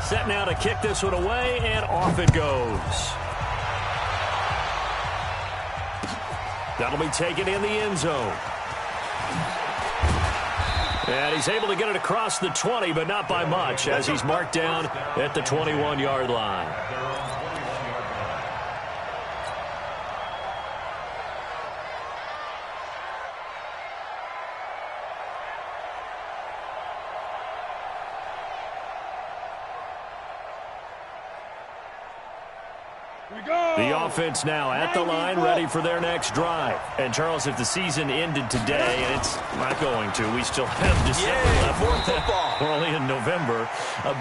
Set now to kick this one away, and off it goes. That'll be taken in the end zone. And he's able to get it across the 20, but not by much, as he's marked down at the 21-yard line. The offense now at the line, ready for their next drive. And, Charles, if the season ended today, and it's not going to, we still have December left. More football. We're only in November.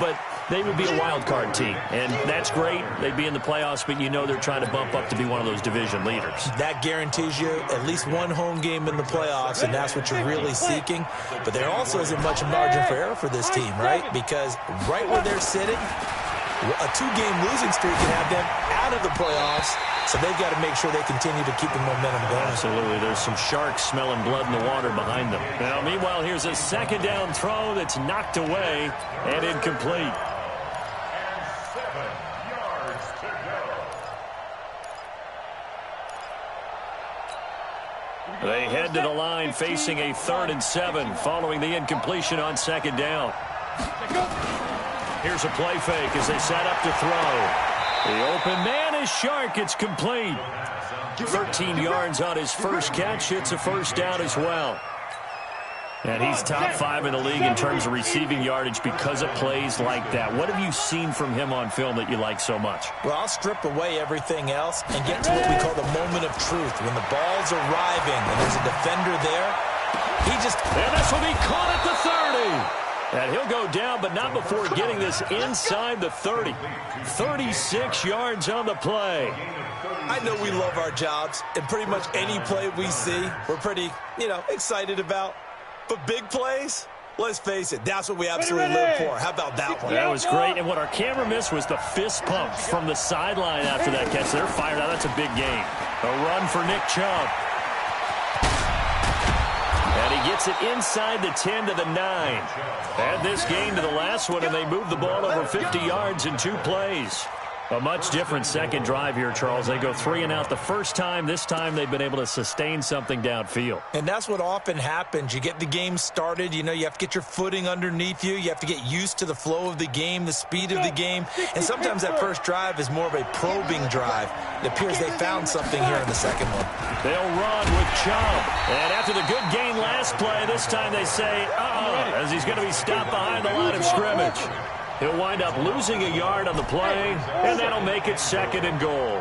But they would be a wild card team, and that's great. They'd be in the playoffs, but you know they're trying to bump up to be one of those division leaders. That guarantees you at least one home game in the playoffs, and that's what you're really seeking. But there also isn't much margin for error for this team, right? Because right where they're sitting, a two-game losing streak can have them out of the playoffs, so they've got to make sure they continue to keep the momentum going. Absolutely. There's some sharks smelling blood in the water behind them. Now, meanwhile, here's a second down throw that's knocked away and incomplete. They head to the line facing a 3rd and 7 following the incompletion on second down. Here's a play fake as they set up to throw. The open man is Shark. It's complete. 13 yards on his first catch. It's a first down as well. And he's top 5 in the league in terms of receiving yardage because of plays like that. What have you seen from him on film that you like so much? Well, I'll strip away everything else and get to what we call the moment of truth. When the ball's arriving and there's a defender there, he just... And this will be caught at the 30. And he'll go down, but not before getting this inside the 30. 36 yards on the play. I know we love our jobs, and pretty much any play we see, we're pretty, excited about. But big plays, let's face it, that's what we absolutely live for. How about that one? That was great, and what our camera missed was the fist pump from the sideline after that catch. They're fired out. That's a big game. A run for Nick Chubb. And he gets it inside the 10 to the 9. Add this game to the last one, and they move the ball over 50 yards in 2 plays. A much different second drive here, Charles. They go 3 and out the first time. This time they've been able to sustain something downfield. And that's what often happens. You get the game started. You have to get your footing underneath you. You have to get used to the flow of the game, the speed of the game. And sometimes that first drive is more of a probing drive. It appears they found something here in the second one. They'll run with Chubb. And after the good gain last play, this time they say, as he's going to be stopped behind the line of scrimmage. He'll wind up losing a yard on the play, and that'll make it 2nd and goal.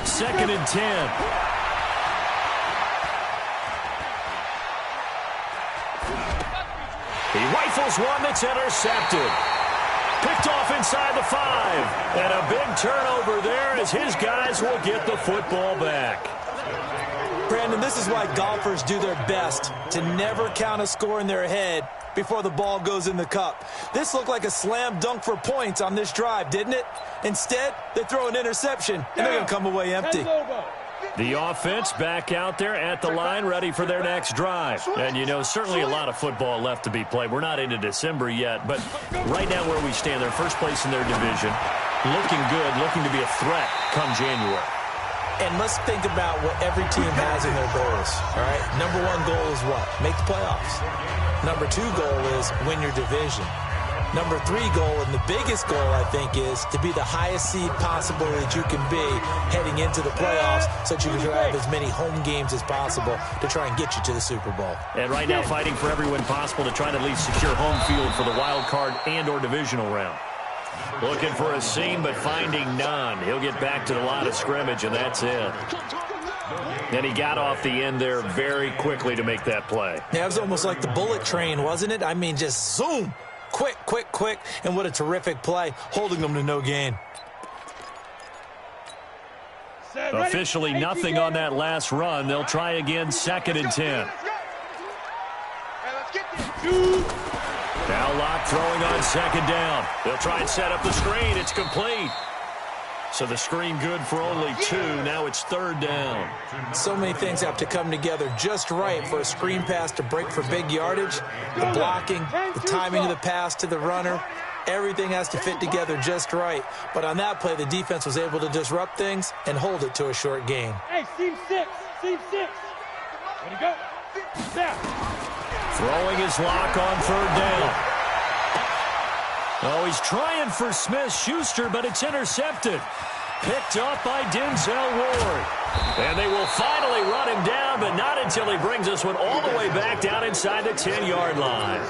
2nd and 10. He rifles one that's intercepted. Picked off inside the 5. And a big turnover there as his guys will get the football back. Brandon, this is why golfers do their best to never count a score in their head before the ball goes in the cup. This looked like a slam dunk for points on this drive, didn't it? Instead, they throw an interception, and they're going to come away empty. The offense back out there at the line, ready for their next drive. And, certainly a lot of football left to be played. We're not into December yet, but right now where we stand, they're first place in their division. Looking good, looking to be a threat come January. And let's think about what every team has in their goals, all right? Number 1 goal is what? Make the playoffs. Number 2 goal is win your division. Number 3 goal, and the biggest goal, I think, is to be the highest seed possible that you can be heading into the playoffs so that you can have as many home games as possible to try and get you to the Super Bowl. And right now fighting for every win possible to try to at least secure home field for the wild card and or divisional round. Looking for a seam, but finding none. He'll get back to the line of scrimmage, and that's it. And he got off the end there very quickly to make that play. Yeah, it was almost like the bullet train, wasn't it? I mean, just zoom. Quick, quick, quick. And what a terrific play, holding them to no gain. Officially nothing on that last run. They'll try again, 2nd and 10. Now Locke throwing on 2nd down. They'll try and set up the screen. It's complete. So the screen good for only 2. Now it's 3rd down. So many things have to come together just right for a screen pass to break for big yardage. The blocking, the timing of the pass to the runner, everything has to fit together just right. But on that play, the defense was able to disrupt things and hold it to a short gain. Hey, seam 6. Seam 6. Ready to go. There. Throwing his lock on 3rd down. Oh, he's trying for Smith-Schuster, but it's intercepted. Picked up by Denzel Ward. And they will finally run him down, but not until he brings this one all the way back down inside the 10-yard line.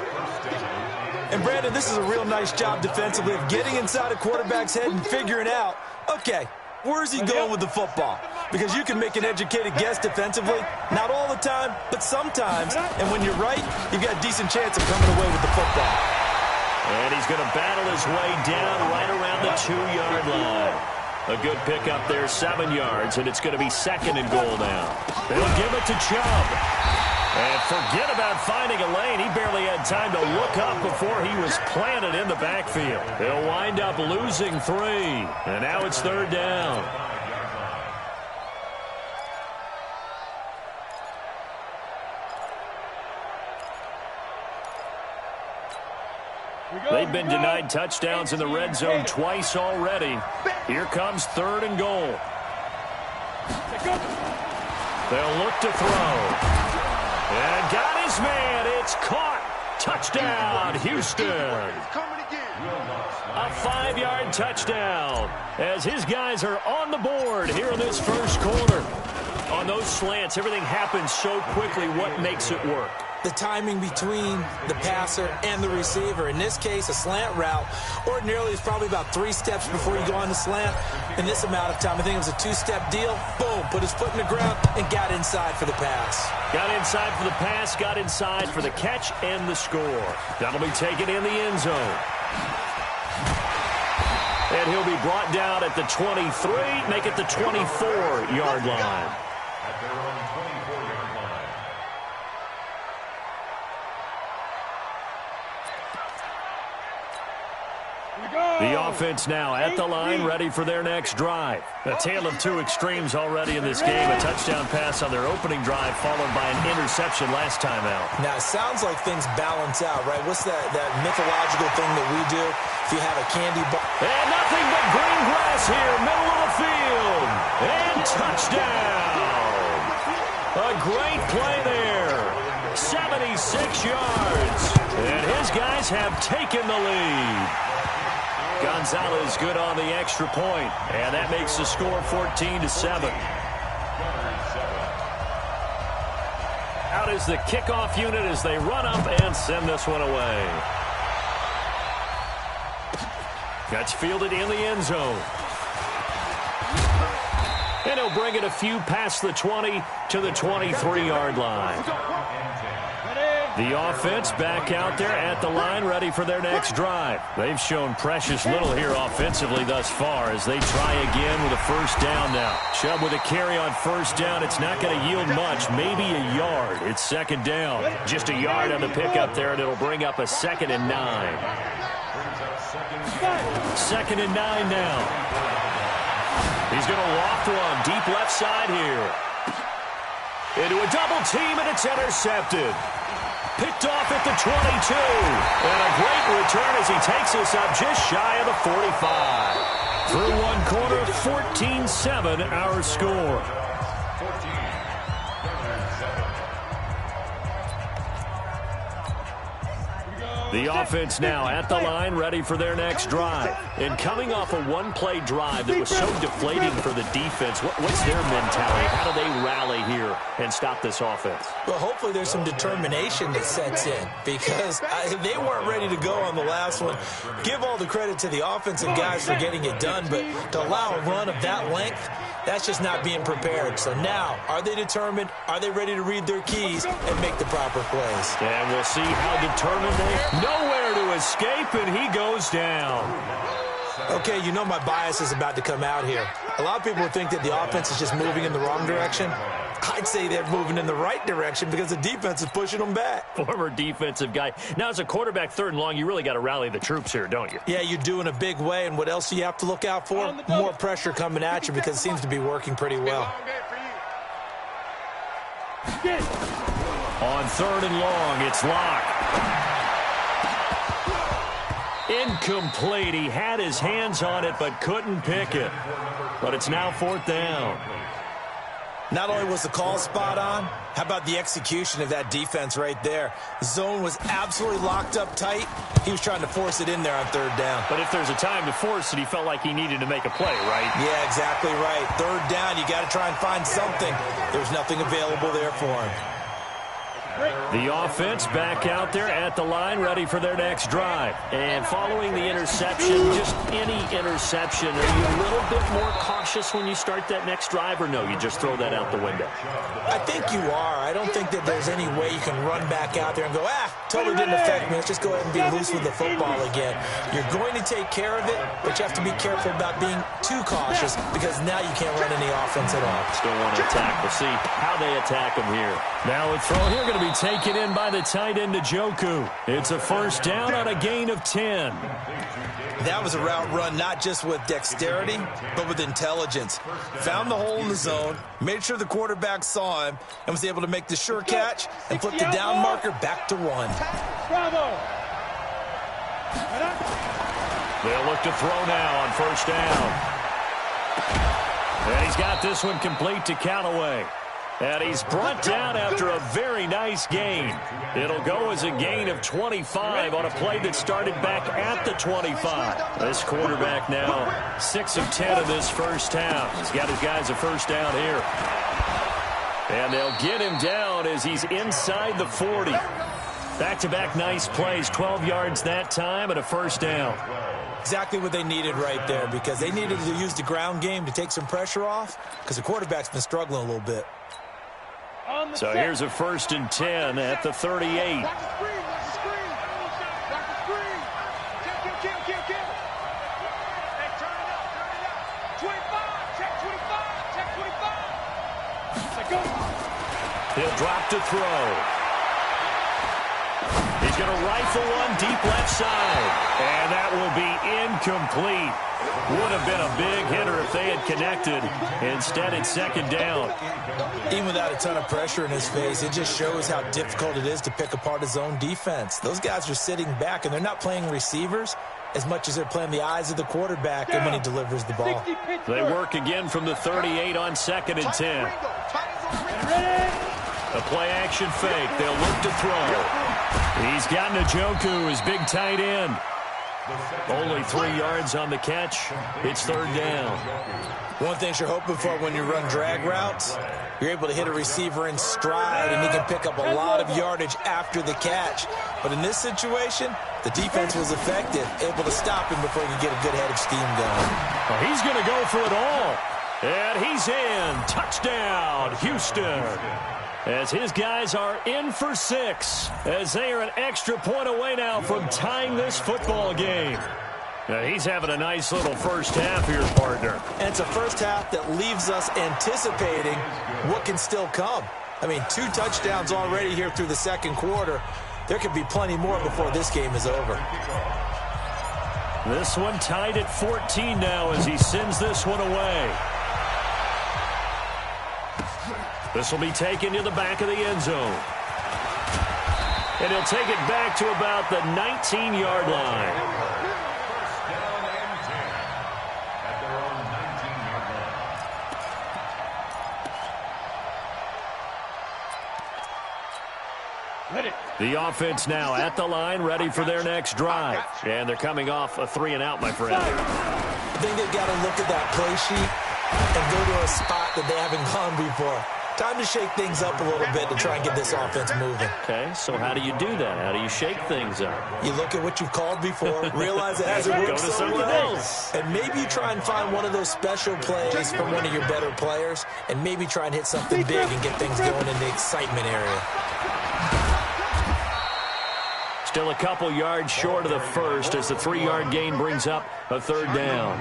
And, Brandon, this is a real nice job defensively of getting inside a quarterback's head and figuring out, okay, where's he going with the football? Because you can make an educated guess defensively. Not all the time, but sometimes. And when you're right, you've got a decent chance of coming away with the football. And he's going to battle his way down right around the 2-yard line. A good pickup there, 7 yards, and it's going to be 2nd and goal now. They'll give it to Chubb. And forget about finding a lane. He barely had time to look up before he was planted in the backfield. They'll wind up losing 3. And now it's 3rd down. They've been denied touchdowns in the red zone twice already. Here comes 3rd and goal. They'll look to throw. And got his man. It's caught. Touchdown, Houston. A 5-yard touchdown as his guys are on the board here in this first quarter. On those slants, everything happens so quickly. What makes it work? The timing between the passer and the receiver. In this case, a slant route ordinarily is probably about 3 steps before you go on the slant. In this amount of time, I think it was a 2-step deal. Boom, put his foot in the ground and got inside for the pass. Got inside for the pass, got inside for the catch and the score. That'll be taken in the end zone. And he'll be brought down at the 23, make it the 24-yard line. The offense now at the line, ready for their next drive. A tale of 2 extremes already in this game. A touchdown pass on their opening drive, followed by an interception last time out. Now, it sounds like things balance out, right? What's that mythological thing that we do? If you have a candy bar. And nothing but green grass here, middle of the field. And touchdown. A great play there. 76 yards. And his guys have taken the lead. Gonzalez good on the extra point, and that makes the score 14-7. Out is the kickoff unit as they run up and send this one away. That's fielded in the end zone. And he'll bring it a few past the 20 to the 23-yard line. The offense back out there at the line, ready for their next drive. They've shown precious little here offensively thus far as they try again with a first down now. Chubb with a carry on first down. It's not going to yield much, maybe a yard. It's 2nd down. Just a yard on the pickup there, and it'll bring up a 2nd and 9. 2nd and 9 now. He's going to loft one deep left side here. Into a double team, and it's intercepted. Picked off at the 22. And a great return as he takes us up just shy of the 45. Through one quarter, 14-7 our score. The offense now at the line, ready for their next drive. And coming off a one-play drive that was so deflating for the defense, what's their mentality? How do they rally here and stop this offense? Well, hopefully there's some determination that sets in because they weren't ready to go on the last one. Give all the credit to the offensive guys for getting it done, but to allow a run of that length, that's just not being prepared. So now, are they determined? Are they ready to read their keys and make the proper plays? And we'll see how determined they are. Nowhere to escape, and he goes down. Okay, you know my bias is about to come out here. A lot of people would think that the offense is just moving in the wrong direction. I'd say they're moving in the right direction because the defense is pushing them back. Former defensive guy. Now, as a quarterback, 3rd and long, you really got to rally the troops here, don't you? Yeah, you do in a big way, and what else do you have to look out for? More pressure coming at you because it seems to be working pretty well. On 3rd and long, it's locked. Incomplete. He had his hands on it but couldn't pick it. But it's now 4th down. Not only was the call spot on, how about the execution of that defense right there? The zone was absolutely locked up tight. He was trying to force it in there on 3rd down. But if there's a time to force it, he felt like he needed to make a play, right? Yeah, exactly right. 3rd down, you got to try and find something. There's nothing available there for him. The offense back out there at the line, ready for their next drive. And following the interception, just any interception, are you a little bit more cautious when you start that next drive, or no, you just throw that out the window? I think you are. I don't think that there's any way you can run back out there and go, totally didn't affect me. Let's just go ahead and be loose with the football again. You're going to take care of it, but you have to be careful about being too cautious because now you can't run any offense at all. Still want to attack. We'll see how they attack him here. Now a throw here going to be taken in by the tight end, Njoku. It's a 1st down on a gain of 10. That was a route run not just with dexterity, but with intelligence. Found the hole in the zone, made sure the quarterback saw him, and was able to make the sure catch and flip the down marker back to 1. Bravo. They'll look to throw now on 1st down. And he's got this one complete to Callaway. And he's brought down after a very nice gain. It'll go as a gain of 25 on a play that started back at the 25. This quarterback now 6 of 10 in this 1st half. He's got his guys a 1st down here. And they'll get him down as he's inside the 40. Back-to-back nice plays, 12 yards that time and a 1st down. Exactly what they needed right there because they needed to use the ground game to take some pressure off because the quarterback's been struggling a little bit. So here's a 1st and 10 at the 38. He'll drop to throw. He's going to rifle one deep left side. And that will be incomplete. Would have been a big hitter if they had connected. Instead, it's 2nd down. Even without a ton of pressure in his face, it just shows how difficult it is to pick apart his own defense. Those guys are sitting back, and they're not playing receivers as much as they're playing the eyes of the quarterback and when he delivers the ball. They work again from the 38 on 2nd and 10. A play-action fake. They'll look to throw. He's got Njoku, his big tight end. Only 3 yards on the catch. It's 3rd down. One thing you're hoping for when you run drag routes, you're able to hit a receiver in stride, and he can pick up a lot of yardage after the catch. But in this situation, the defense was effective, able to stop him before he could get a good head of steam going. Well, he's going to go for it all. And he's in. Touchdown, Houston. As his guys are in for 6, as they are an extra point away now from tying this football game. Now he's having a nice little 1st half here, partner. And it's a 1st half that leaves us anticipating what can still come. I mean, 2 touchdowns already here through the 2nd quarter. There could be plenty more before this game is over. This one tied at 14 now as he sends this one away. This will be taken to the back of the end zone. And he'll take it back to about the 19-yard line. The offense now at the line, ready for their next drive. And they're coming off a 3-and-out, my friend. I think they've got to look at that play sheet and go to a spot that they haven't gone before. Time to shake things up a little bit to try and get this offense moving. Okay, so how do you do that? How do you shake things up? You look at what you've called before, realize it hasn't worked so well, and maybe you try and find one of those special plays from one of your better players, and maybe try and hit something big and get things going in the excitement area. Still a couple yards short of the 1st as the 3-yard gain brings up a 3rd down.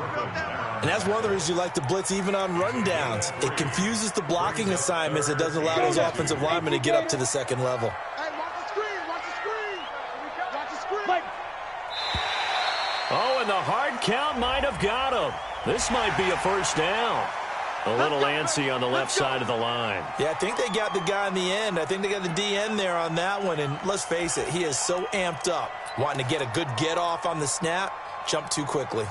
And that's one of the reasons you like to blitz even on rundowns. It confuses the blocking assignments. It doesn't allow those offensive linemen to get up to the second level. Hey, watch the screen. Watch the screen. Watch the screen. Oh, and the hard count might have got him. This might be a first down. A little antsy on the left side of the line. Yeah, I think they got the guy in the end. I think they got the DN there on that one. And let's face it, he is so amped up, wanting to get a good get off on the snap, jump too quickly.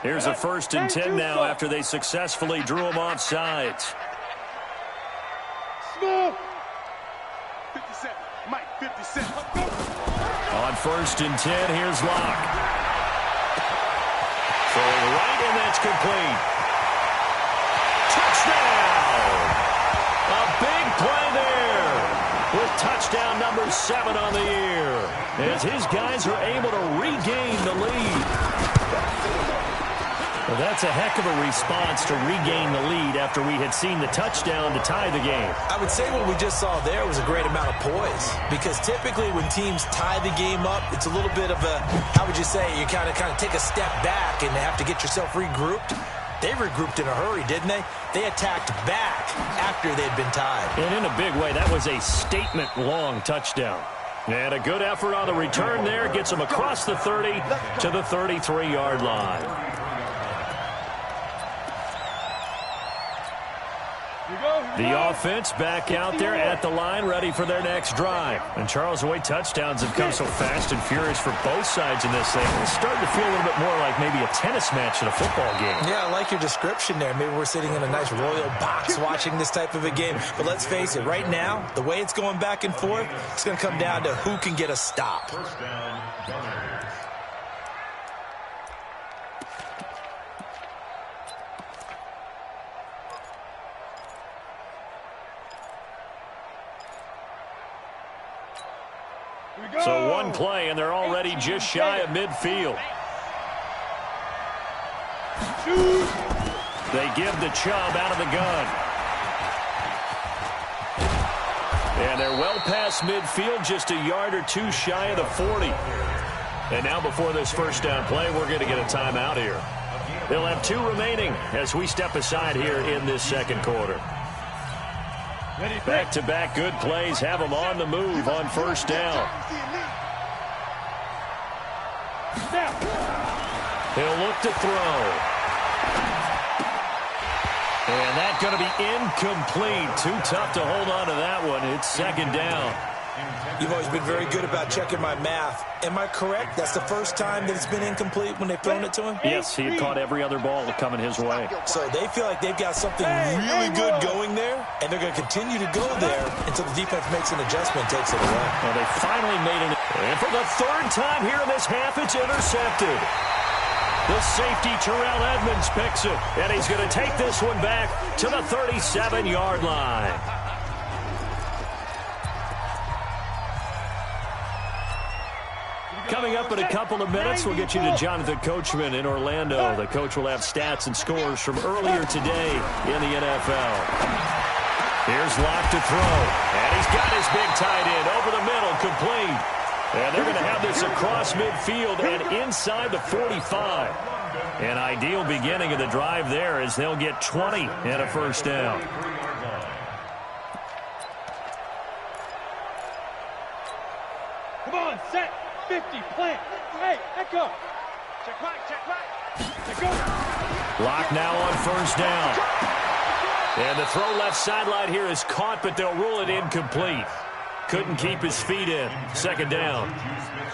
Here's a 1st and 10 now after they successfully drew him off sides. Smooth. 57. Mike, 57. On 1st and 10, here's Locke. Throwing right, and that's complete. Touchdown! A big play there with touchdown number 7 on the year as his guys are able to regain the lead. Well, that's a heck of a response to regain the lead after we had seen the touchdown to tie the game. I would say what we just saw there was a great amount of poise, because typically when teams tie the game up, it's a little bit of a, how would you say, you kind of take a step back and have to get yourself regrouped. They regrouped in a hurry, didn't they? They attacked back after they'd been tied. And in a big way, that was a statement-long touchdown. And a good effort on the return there gets them across the 30 to the 33-yard line. The offense back out there at the line, ready for their next drive. And Charles, the way touchdowns have come so fast and furious for both sides in this thing, it's starting to feel a little bit more like maybe a tennis match in a football game. Yeah, I like your description there. Maybe we're sitting in a nice royal box watching this type of a game. But let's face it, right now, the way it's going back and forth, it's going to come down to who can get a stop. So one play, and they're already just shy of midfield. They give the Chubb out of the gun. And they're well past midfield, just a yard or two shy of the 40. And now before this first down play, we're going to get a timeout here. They'll have 2 remaining as we step aside here in this second quarter. Back-to-back good plays have them on the move on first down. He'll look to throw. And that's going to be incomplete. Too tough to hold on to that one. It's second down. You've always been very good about checking my math. Am I correct? That's the first time that it's been incomplete when they've thrown it to him? Yes, he had caught every other ball coming his way. So they feel like they've got something really good going there, and they're going to continue to go there until the defense makes an adjustment, takes it away. Well, they finally made it. And for the 3rd time here in this half, it's intercepted. The safety, Terrell Edmonds, picks it, and he's going to take this one back to the 37-yard line. Coming up in a couple of minutes, we'll get you to Jonathan Coachman in Orlando. The coach will have stats and scores from earlier today in the NFL. Here's Locke to throw, and he's got his big tight end over the middle, complete. And they're going to have this across midfield and inside the 45. An ideal beginning of the drive there as they'll get 20 and a first down. Come on, set. 50, plant. Hey, echo. Check right. Let go. Locke now on first down. And the throw left sideline here is caught, but they'll rule it incomplete. Couldn't keep his feet in. Second down.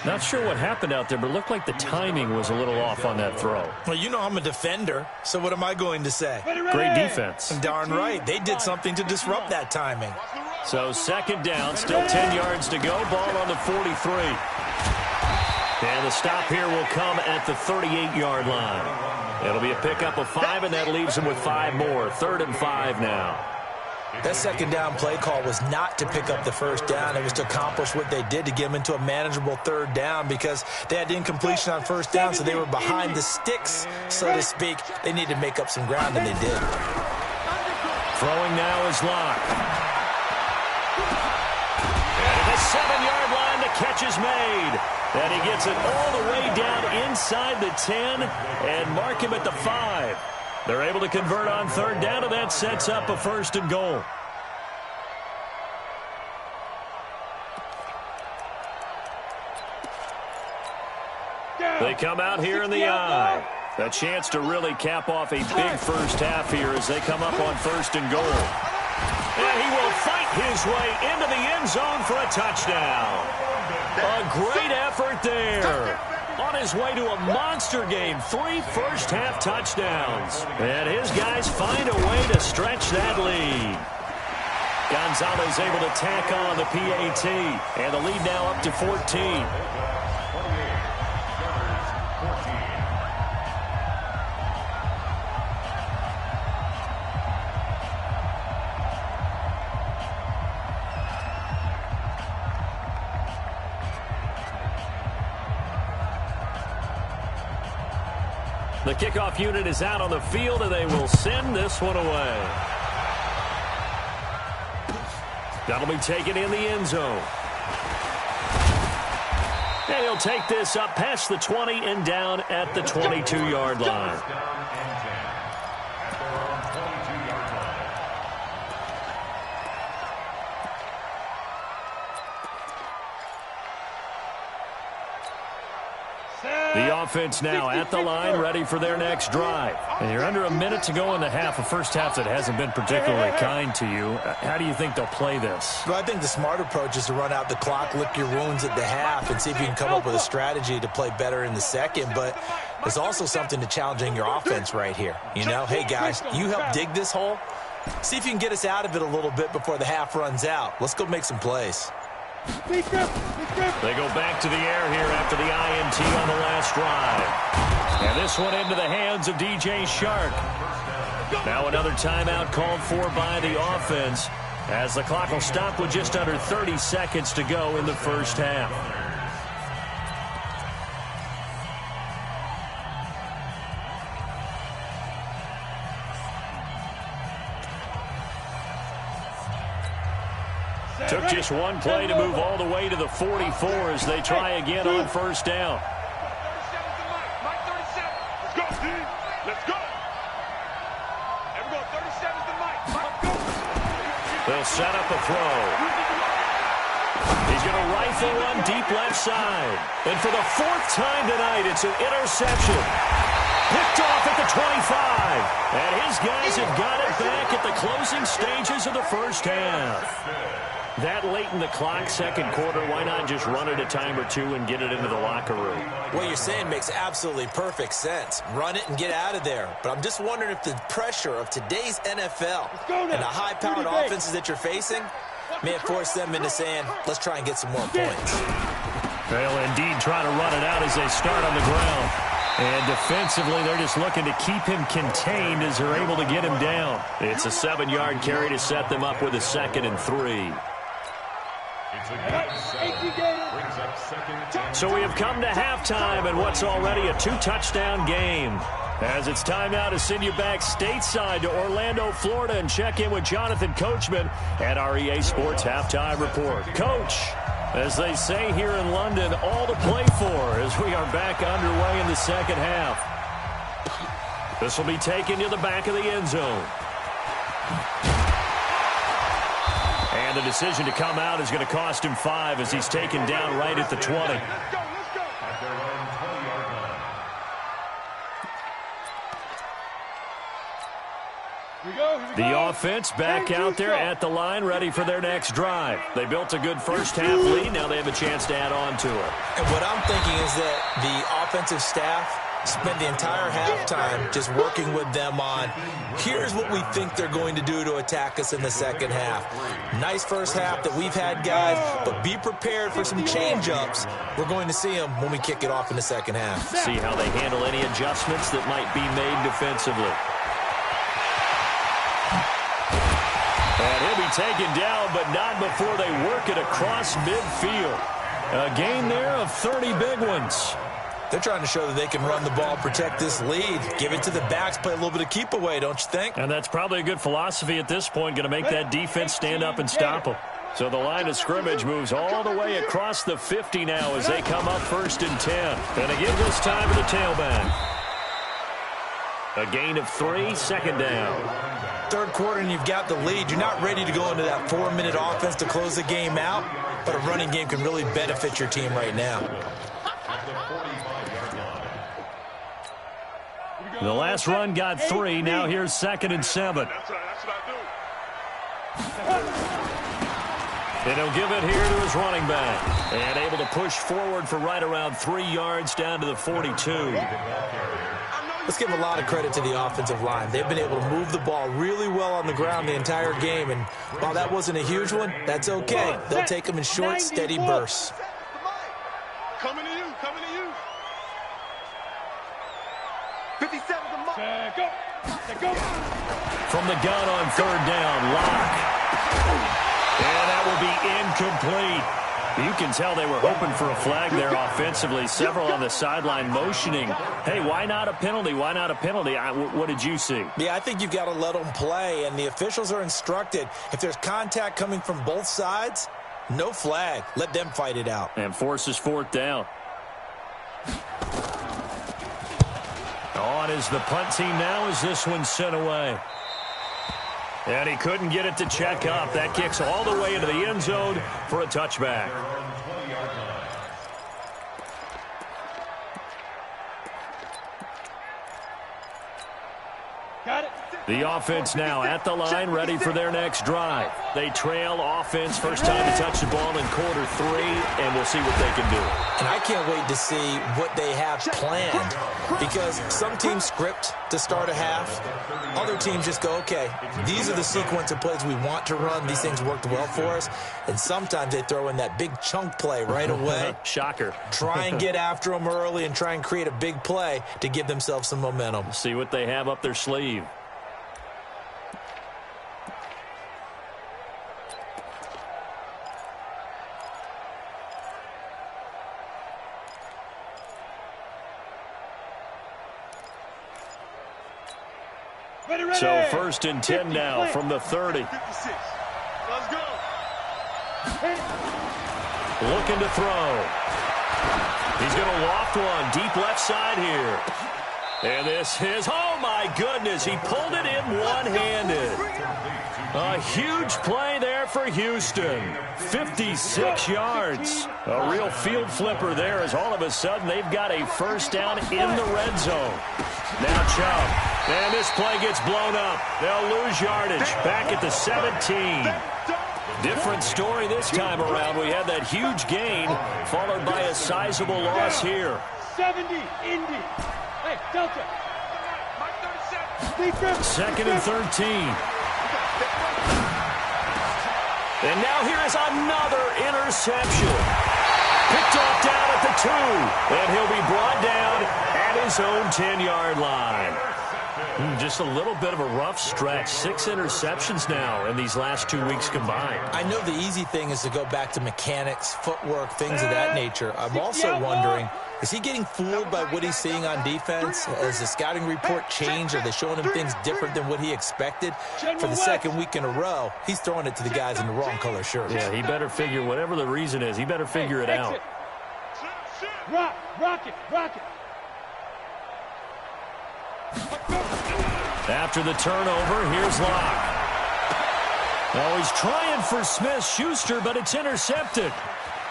Not sure what happened out there, but it looked like the timing was a little off on that throw. Well, you know I'm a defender, so what am I going to say? Great defense. Darn right. They did something to disrupt that timing. So second down, still 10 yards to go. Ball on the 43. And the stop here will come at the 38-yard line. It'll be a pickup of 5, and that leaves them with 5 more. 3rd and 5 now. That second down play call was not to pick up the first down. It was to accomplish what they did to get them into a manageable 3rd down because they had incompletion on first down, so they were behind the sticks, so to speak. They needed to make up some ground, and they did. Throwing now is Locke. And at the 7-yard line, the catch is made. And he gets it all the way down inside the 10 and mark him at the 5. They're able to convert on third down, and that sets up a 1st and goal. They come out here in the I. A chance to really cap off a big first half here as they come up on 1st and goal. And he will fight his way into the end zone for a touchdown. A great effort there. On his way to a monster game, 3 first-half touchdowns. And his guys find a way to stretch that lead. Gonzalez able to tack on the PAT. And the lead now up to 14. The kickoff unit is out on the field, and they will send this one away. That'll be taken in the end zone. And he'll take this up past the 20 and down at the 22-yard line. The offense now at the line, ready for their next drive. And you're under a minute to go in the half, a first half that hasn't been particularly kind to you. How do you think they'll play this? Well, I think the smart approach is to run out the clock, lick your wounds at the half, and see if you can come up with a strategy to play better in the second. But there's also something to challenging your offense right here. You know, hey, guys, you help dig this hole. See if you can get us out of it a little bit before the half runs out. Let's go make some plays. They go back to the air here after the INT on the last drive. And this one into the hands of DJ Shark. Now another timeout called for by the offense as the clock will stop with just under 30 seconds to go in the first half. Took just one play to move all the way to the 44 as they try again on first down. They'll set up a throw. He's going to rifle one deep left side. And for the 4th time tonight, it's an interception. Picked off at the 25. And his guys have got it back at the closing stages of the first half. That late in the clock, second quarter, why not just run it a time or two and get it into the locker room? What you're saying makes absolutely perfect sense. Run it and get out of there. But I'm just wondering if the pressure of today's NFL and the high-powered offenses that you're facing may have forced them into saying, let's try and get some more points. They'll indeed try to run it out as they start on the ground. And defensively, they're just looking to keep him contained as they're able to get him down. It's a 7-yard carry to set them up with a 2nd and 3. So we have come to halftime and what's already a 2-touchdown game. As it's time now to send you back stateside to Orlando, Florida, and check in with Jonathan Coachman at our EA Sports Halftime Report. Coach, as they say here in London, all to play for as we are back underway in the second half. This will be taken to the back of the end zone. And the decision to come out is going to cost him 5 as he's taken down right at the 20. The offense back out there at the line, ready for their next drive. They built a good first half lead. Now they have a chance to add on to it. And what I'm thinking is that the offensive staff spent the entire halftime just working with them on, here's what we think they're going to do to attack us in the second half. Nice first half that we've had, guys, but be prepared for some change-ups. We're going to see them when we kick it off in the second half. See how they handle any adjustments that might be made defensively. And he'll be taken down, but not before they work it across midfield. A gain there of 30 big ones. They're trying to show that they can run the ball, protect this lead, give it to the backs, play a little bit of keep away, don't you think? And that's probably a good philosophy at this point, going to make that defense stand up and stop them. So the line of scrimmage moves all the way across the 50 now as they come up 1st and 10. And again this time to the tailback. A gain of 3, 2nd down. Third quarter and you've got the lead. You're not ready to go into that 4-minute offense to close the game out, but a running game can really benefit your team right now. The last run got 3. Now here's 2nd and 7. And he'll give it here to his running back. And able to push forward for right around 3 yards down to the 42. Let's give a lot of credit to the offensive line. They've been able to move the ball really well on the ground the entire game. And while that wasn't a huge one, that's okay. They'll take them in short, steady bursts. Coming to you, coming to you. 57 the mark. Go. From the gun on 3rd down, Locke. And that will be incomplete. You can tell they were hoping for a flag there offensively. Several on the sideline motioning. Hey, why not a penalty? Why not a penalty? What did you see? Yeah, I think you've got to let them play, and the officials are instructed. If there's contact coming from both sides, no flag. Let them fight it out. And forces 4th down. On is the punt team now as this one's sent away. And he couldn't get it to check up. That kicks all the way into the end zone for a touchback. Got it. The offense now at the line, ready for their next drive. They trail offense, first time to touch the ball in quarter 3, and we'll see what they can do. And I can't wait to see what they have planned, because some teams script to start a half. Other teams just go, okay, these are the sequence of plays we want to run. These things worked well for us. And sometimes they throw in that big chunk play right away. Shocker. Try and get after them early and try and create a big play to give themselves some momentum. See what they have up their sleeve. So 1st and 10 now from the 30. 56. Let's go. Looking to throw. He's going to loft one deep left side here. And this is, oh my goodness, he pulled it in one-handed. A huge play there for Houston. 56 yards. A real field flipper there as all of a sudden they've got a first down in the red zone. Now Chubb. And this play gets blown up. They'll lose yardage. Back at the 17. Different story this time around. We had that huge gain followed by a sizable loss here. 70, Indy. Hey, Delta. 2nd and 13. And now here is another interception. Picked off down at the 2. And he'll be brought down at his own 10-yard line. Just a little bit of a rough stretch. 6 interceptions now in these last 2 weeks combined. I know the easy thing is to go back to mechanics, footwork, things of that nature. I'm also wondering, is he getting fooled by what he's seeing on defense? Has the scouting report changed? Are they showing him things different than what he expected? For the 2nd week in a row, he's throwing it to the guys in the wrong color shirts. Yeah, he better figure, whatever the reason is, he better figure it out. Rock it. After the turnover, here's Locke. Oh, he's trying for Smith-Schuster, but it's intercepted.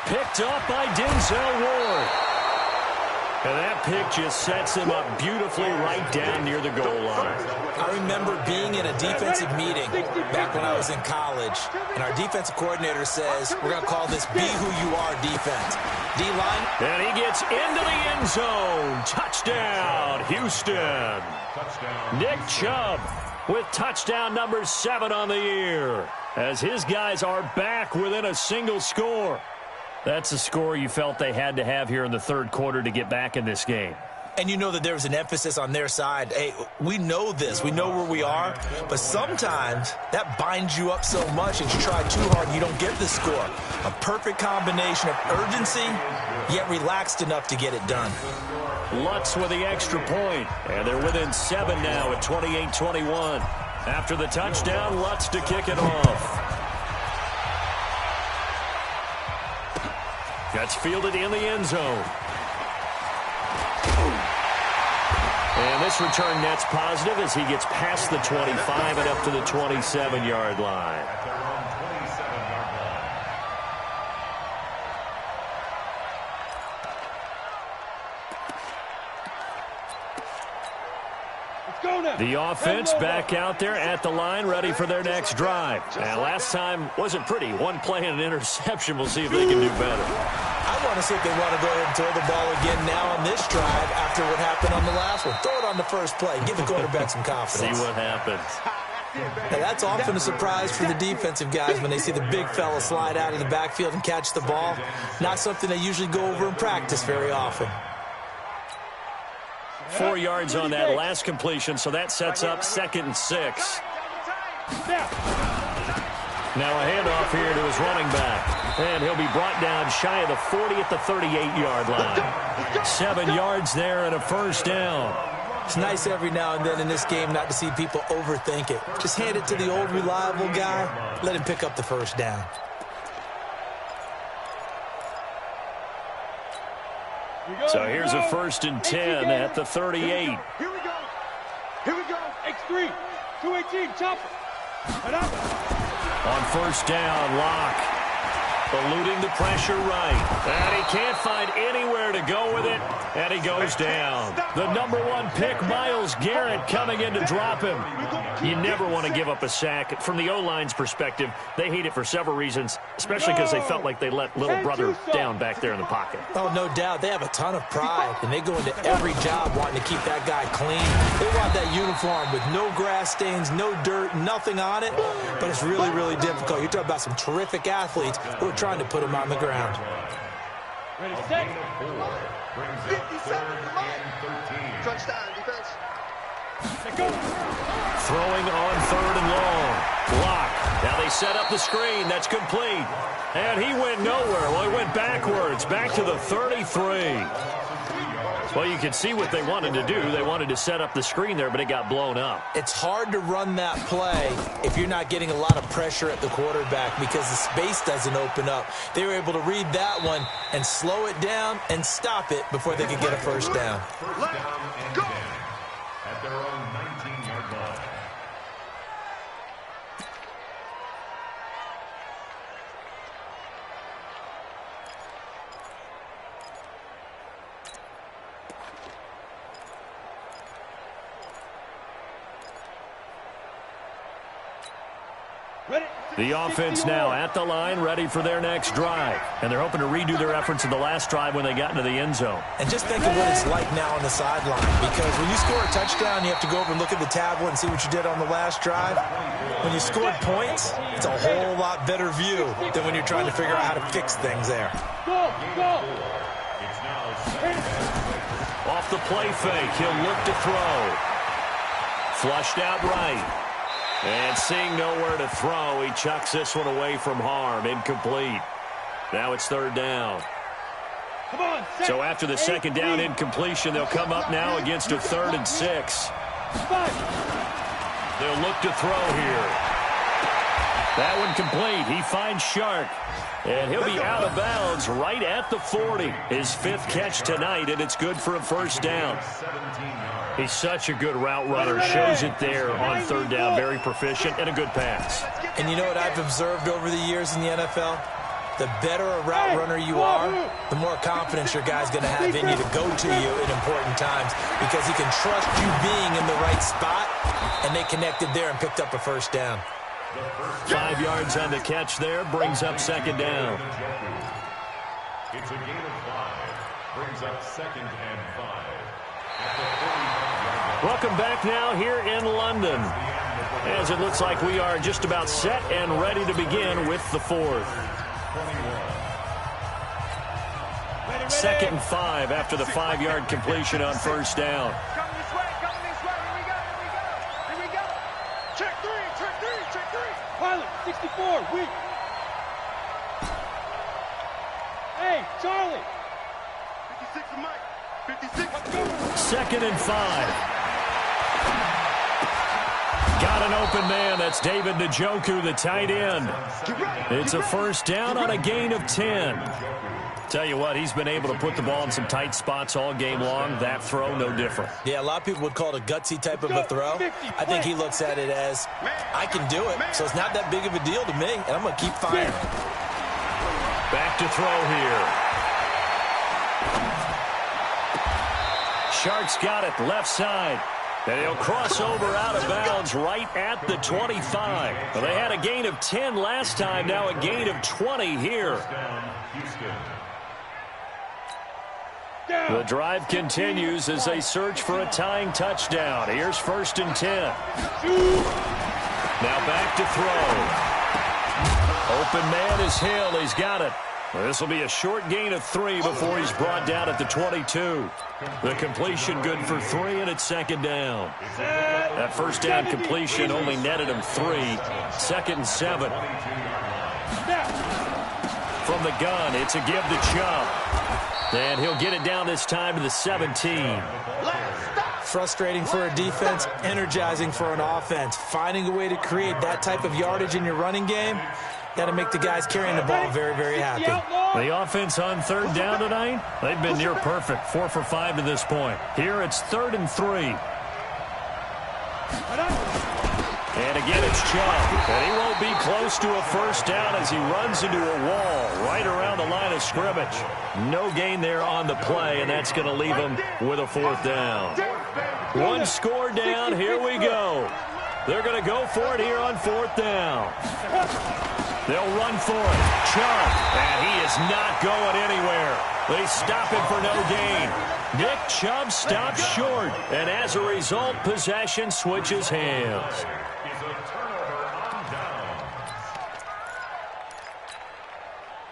Picked up by Denzel Ward. And that pick just sets him up beautifully right down near the goal line. I remember being in a defensive meeting back when I was in college, and our defensive coordinator says, we're going to call this Be Who You Are defense. D-line. And he gets into the end zone. Touchdown, Houston. Nick Chubb with touchdown number 7 on the year, as his guys are back within a single score. That's a score you felt they had to have here in the 3rd quarter to get back in this game. And you know that there was an emphasis on their side. Hey, we know this. We know where we are. But sometimes that binds you up so much that you try too hard and you don't get the score. A perfect combination of urgency, yet relaxed enough to get it done. Lutz with the extra point. And they're within 7 now at 28-21. After the touchdown, Lutz to kick it off. That's fielded in the end zone. And this return net's positive as he gets past the 25 and up to the 27-yard line. The offense back out there at the line, ready for their next drive. And last time wasn't pretty. One play and an interception. We'll see if they can do better. I want to see if they want to go ahead and throw the ball again now on this drive after what happened on the last one. Throw it on the first play. Give the quarterback some confidence. See what happens. Now, that's often a surprise for the defensive guys when they see the big fella slide out of the backfield and catch the ball. Not something they usually go over in practice very often. 4 yards on that last completion, so that sets up 2nd and 6. Now a handoff here to his running back. And he'll be brought down shy of the 40 at the 38-yard line. 7 yards there and a first down. It's nice every now and then in this game not to see people overthink it. Just hand it to the old reliable guy. Let him pick up the first down. So here's a 1st and 10 at the 38. Here we go. Here we go. X3. 218. Chopper. On first down, Locke eluding the pressure right. And he can't find anywhere to go with it. And he goes down. The #1 pick, Myles Garrett, coming in to drop him. You never want to give up a sack. From the O-line's perspective, they hate it for several reasons, especially because they felt like they let little brother down back there in the pocket. Oh, no doubt. They have a ton of pride, and they go into every job wanting to keep that guy clean. They want that uniform with no grass stains, no dirt, nothing on it, but it's really, really difficult. You're talking about some terrific athletes who are trying to put him on the ground. Ready, set. 57. Touchdown, defense. Throwing on 3rd and long. Locke. Now they set up the screen. That's complete. And he went nowhere. Well, he went backwards. Back to the 33. Well, you can see what they wanted to do. They wanted to set up the screen there, but it got blown up. It's hard to run that play if you're not getting a lot of pressure at the quarterback because the space doesn't open up. They were able to read that one and slow it down and stop it before they could get a first down. Go. At their own 19-yard line. The offense now at the line, ready for their next drive. And they're hoping to redo their efforts in the last drive when they got into the end zone. And just think of what it's like now on the sideline, because when you score a touchdown, you have to go over and look at the tablet and see what you did on the last drive. When you scored points, it's a whole lot better view than when you're trying to figure out how to fix things there. Go, go. Off the play fake, he'll look to throw. Flushed out right. And seeing nowhere to throw, he chucks this one away from harm. Incomplete. Now it's 3rd down. Come on, So after the 2nd down incompletion, they'll come up now against a 3rd and 6. They'll look to throw here. That one complete. He finds Shark. And he'll be out of bounds right at the 40. His 5th catch tonight, and it's good for a first down. He's such a good route runner. Shows it there on 3rd down. Very proficient and a good pass. And you know what I've observed over the years in the NFL? The better a route runner you are, the more confidence your guy's going to have in you to go to you in important times because he can trust you being in the right spot, and they connected there and picked up a first down. 5 yards on the catch there. Brings up 2nd down. It's a gain of 5. Brings up 2nd and 5. Welcome back now here in London, as it looks like we are just about set and ready to begin with the 4th. 2nd and 5 after the 5-yard completion on first down. Coming this way, coming this way. Here we go, here we go. Here we go. Check 3, check 3, check 3. Pilot, 64, weak. Hey, Charlie. 56 to Mike. 56. 2nd and 5. Got an open man. That's David Njoku, the tight end. It's a first down on a gain of 10. Tell you what, he's been able to put the ball in some tight spots all game long. That throw, no different. Yeah, a lot of people would call it a gutsy type of a throw. I think he looks at it as, I can do it, so it's not that big of a deal to me, and I'm going to keep firing. Back to throw here. Sharks got it left side. And he'll cross over out of bounds right at the 25. Well, they had a gain of 10 last time, now a gain of 20 here. The drive continues as they search for a tying touchdown. Here's 1st and 10. Now back to throw. Open man is Hill. He's got it. This will be a short gain of 3 before he's brought down at the 22. The completion good for 3, and it's 2nd down. That first down completion only netted him 3. 2nd and 7. From the gun, it's a give to Chubb. And he'll get it down this time to the 17. Frustrating for a defense, energizing for an offense. Finding a way to create that type of yardage in your running game, got to make the guys carrying the ball very, very happy. The offense on 3rd down tonight, they've been near perfect. 4 for 5 to this point. Here it's 3rd and 3. And again, it's Chubb. And he won't be close to a first down as he runs into a wall right around the line of scrimmage. No gain there on the play, and that's going to leave him with a 4th down. 1 score down. Here we go. They're going to go for it here on 4th down. They'll run for it. Chubb, and he is not going anywhere. They stop him for no gain. Nick Chubb stops short, and as a result, possession switches hands.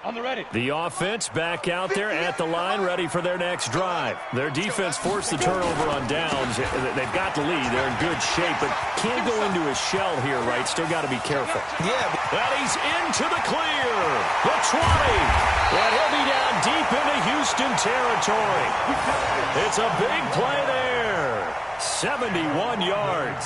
On the ready. The offense back out there at the line, ready for their next drive. Their defense forced the turnover on downs. They've got the lead. They're in good shape, but can't go into a shell here, right? Still got to be careful. Yeah. And he's into the clear. The 20. And he'll be down deep into Houston territory. It's a big play there. 71 yards.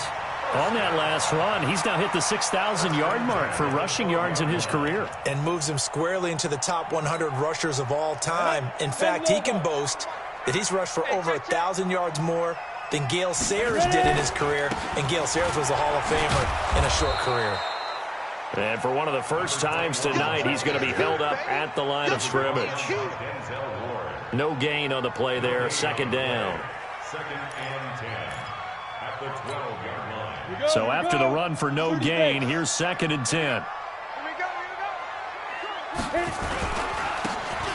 On that last run, he's now hit the 6,000-yard mark for rushing yards in his career. And moves him squarely into the top 100 rushers of all time. In fact, he can boast that he's rushed for over 1,000 yards more than Gale Sayers did in his career. And Gale Sayers was a Hall of Famer in a short career. And for one of the first times tonight, he's going to be held up at the line of scrimmage. No gain on the play there. 2nd down. 2nd and 10 at the 12-yard line. So after the run for no gain, here's 2nd and 10.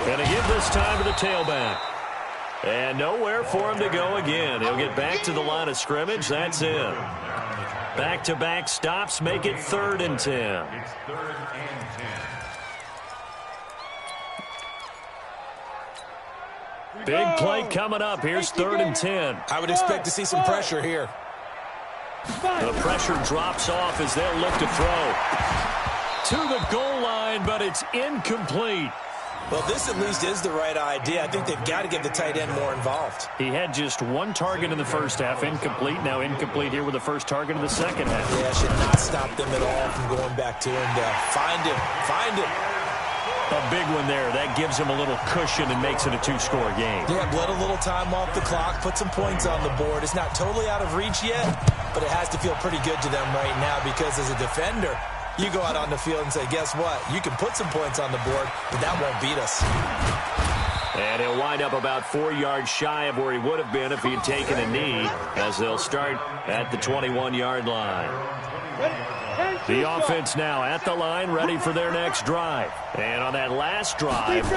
And a give this time to the tailback. And nowhere for him to go again. He'll get back to the line of scrimmage. That's it. Back-to-back stops make it 3rd and 10. It's 3rd and 10. Big play coming up. Here's 3rd and 10. I would expect to see some pressure here. The pressure drops off as they'll look to throw. To the goal line, but it's incomplete. Well, this at least is the right idea. I think they've got to get the tight end more involved. He had just 1 target in the first half, incomplete. Now incomplete here with the first target in the second half. Yeah, should not stop them at all from going back to him to find him. A big one there. That gives him a little cushion and makes it a 2-score game. Yeah, let a little time off the clock, put some points on the board. It's not totally out of reach yet, but it has to feel pretty good to them right now because as a defender, you go out on the field and say, guess what? You can put some points on the board, but that won't beat us. And he'll wind up about 4 yards shy of where he would have been if he had taken a knee as they'll start at the 21-yard line. The offense now at the line, ready for their next drive. And on that last drive,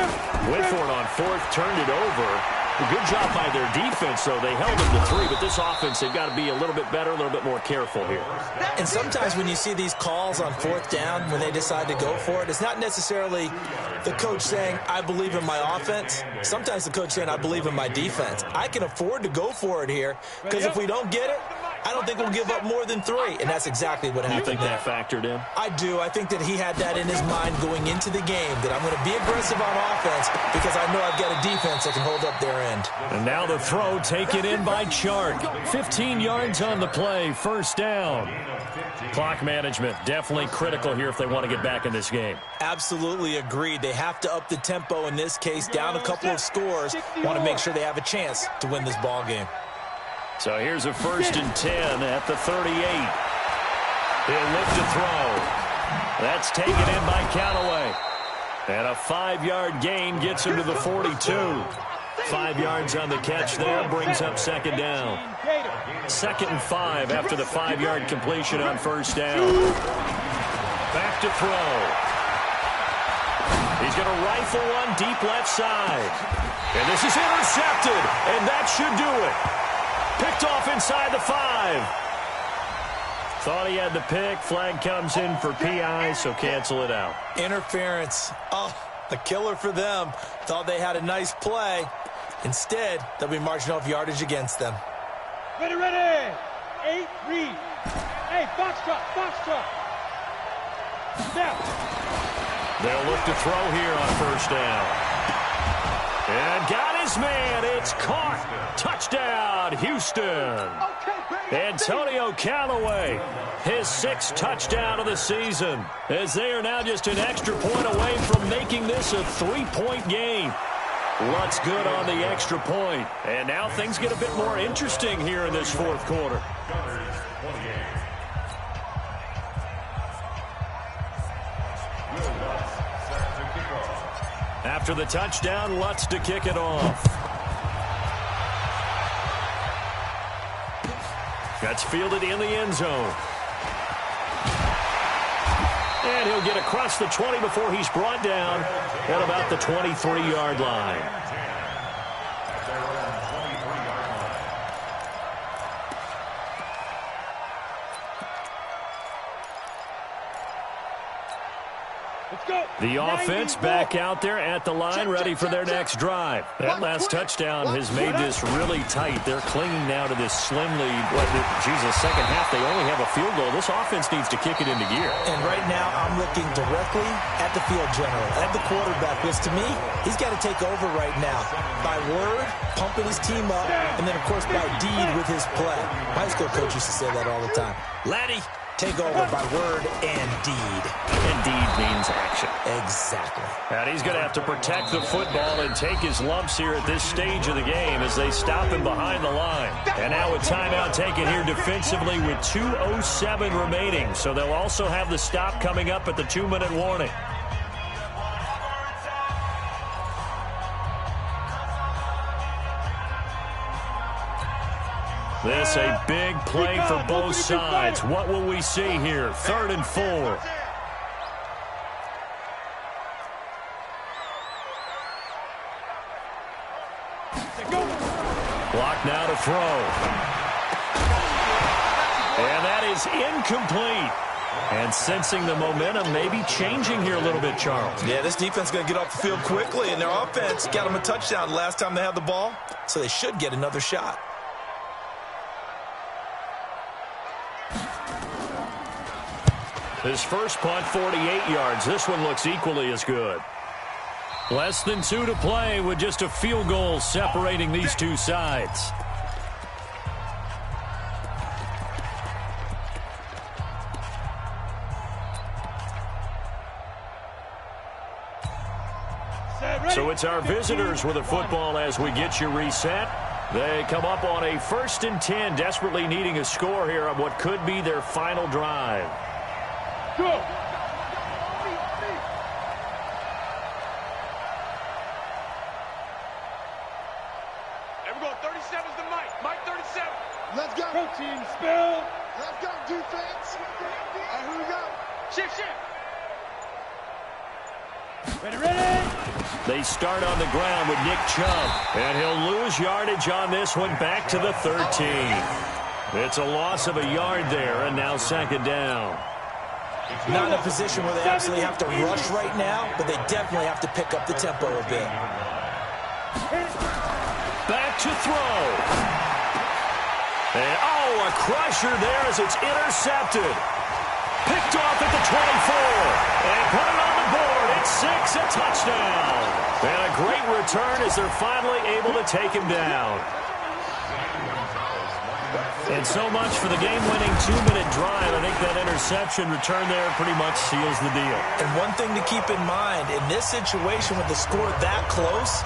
went for it on 4th, turned it over. A good job by their defense, though. They held them to 3, but this offense, they've got to be a little bit better, a little bit more careful here. And sometimes when you see these calls on 4th down, when they decide to go for it, it's not necessarily the coach saying, I believe in my offense. Sometimes the coach saying, I believe in my defense. I can afford to go for it here, because if we don't get it, I don't think we'll give up more than 3, and that's exactly what happened. You think there. that factored in? I do. I think that he had that in his mind going into the game, that I'm going to be aggressive on offense because I know I've got a defense that can hold up their end. And now the throw taken in by Chark. 15 yards on the play, first down. Clock management, definitely critical here if they want to get back in this game. Absolutely agreed. They have to up the tempo in this case, down a couple of scores. Want to make sure they have a chance to win this ball game. So here's a 1st and 10 at the 38. He'll look to throw. That's taken in by Callaway. And a 5-yard gain gets him to the 42. 5 yards on the catch there, brings up 2nd down. 2nd and 5 after the 5-yard completion on 1st down. Back to throw. He's going to rifle one deep left side. And this is intercepted, and that should do it. Picked off inside the 5. Thought he had the pick. Flag comes in for PI, so cancel it out. Interference. Oh, a killer for them. Thought they had a nice play. Instead, they'll be marching off yardage against them. Ready, ready. 8, read. Hey, foxtrot, foxtrot. Snap. They'll look to throw here on 1st down. And got his man. It's caught. Touchdown, Houston. Antonio Callaway, his 6th touchdown of the season, as they are now just an extra point away from making this a 3-point game. Lutz good on the extra point. And now things get a bit more interesting here in this 4th quarter. After the touchdown, Lutz to kick it off. That's fielded in the end zone. And he'll get across the 20 before he's brought down at about the 23-yard line. The offense back out there at the line, ready for their next drive. That last touchdown has made this really tight. They're clinging now to this slim lead. Jesus, second half, they only have a field goal. This offense needs to kick it into gear. And right now, I'm looking directly at the field general, at the quarterback, because to me, he's got to take over right now. By word, pumping his team up, and then, of course, by deed with his play. My high school coach used to say that all the time. Laddie, take over by word and deed. And deed means action. Exactly. And he's going to have to protect the football and take his lumps here at this stage of the game as they stop him behind the line. And now a timeout taken here defensively with 2:07 remaining. So they'll also have the stop coming up at the 2-minute warning. This a big play for both sides. What will we see here? 3rd and 4. Block now to throw. And that is incomplete. And sensing the momentum maybe changing here a little bit, Charles. Yeah, this defense is going to get off the field quickly, and their offense got them a touchdown last time they had the ball, so they should get another shot. His first punt, 48 yards. This one looks equally as good. Less than 2 to play with just a field goal separating these two sides. So it's our visitors with the football as we get you reset. They come up on a 1st and 10, desperately needing a score here on what could be their final drive. Go! There we go. 37's the Mike. Mike 37. Let's go. Protein spill. Let's go, defense. All right, here we go. Shift, shift. Ready, ready. They start on the ground with Nick Chubb, and he'll lose yardage on this one back to the 13. It's a loss of a yard there, and now 2nd down. Not in a position where they absolutely have to rush right now, but they definitely have to pick up the tempo a bit. Back to throw. And, oh, Oh, a crusher there as it's intercepted. Picked off at the 24. And put it on the board. It's 6, a touchdown. And a great return as they're finally able to take him down. And so much for the game-winning 2-minute drive. I think that interception return there pretty much seals the deal. And one thing to keep in mind, in this situation with the score that close,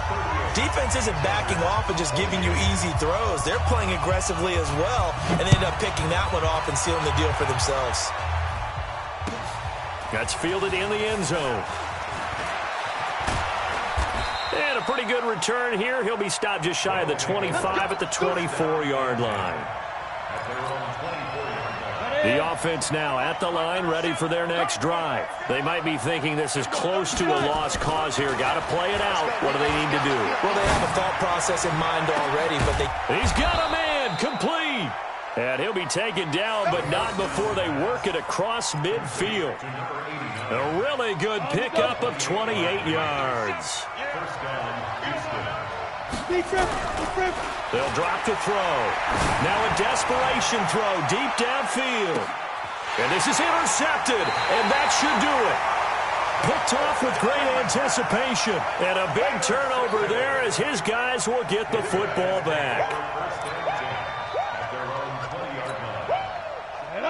defense isn't backing off and just giving you easy throws. They're playing aggressively as well, and they end up picking that one off and sealing the deal for themselves. That's fielded in the end zone. And a pretty good return here. He'll be stopped just shy of the 25 at the 24-yard line. The offense now at the line, ready for their next drive. They might be thinking this is close to a lost cause here. Got to play it out. What do they need to do? Well, they have a thought process in mind already, but He's got a man, complete. And he'll be taken down, but not before they work it across midfield. A really good pickup of 28 yards. They'll drop to throw. Now a desperation throw deep downfield. And this is intercepted, and that should do it. Picked off with great anticipation. And a big turnover there as his guys will get the football back.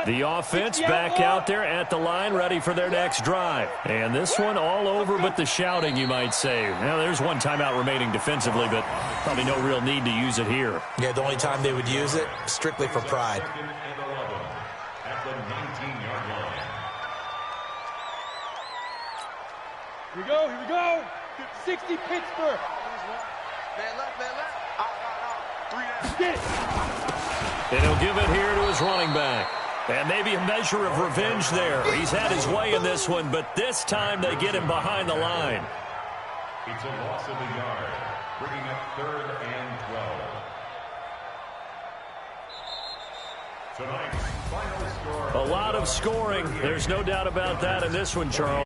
The offense back out there at the line, ready for their next drive. And this one all over but the shouting, you might say. Now, there's one timeout remaining defensively, but probably no real need to use it here. Yeah, the only time they would use it, strictly for pride. At the 19-yard line. Here we go. 60 Pittsburgh. Man left. Out. 3 down. Get it. And he'll give it here to his running back. And maybe a measure of revenge there. He's had his way in this one, but this time they get him behind the line. It's a loss of a yard, bringing up 3rd and 12. Tonight's final score. A lot of scoring. There's no doubt about that in this one, Charles.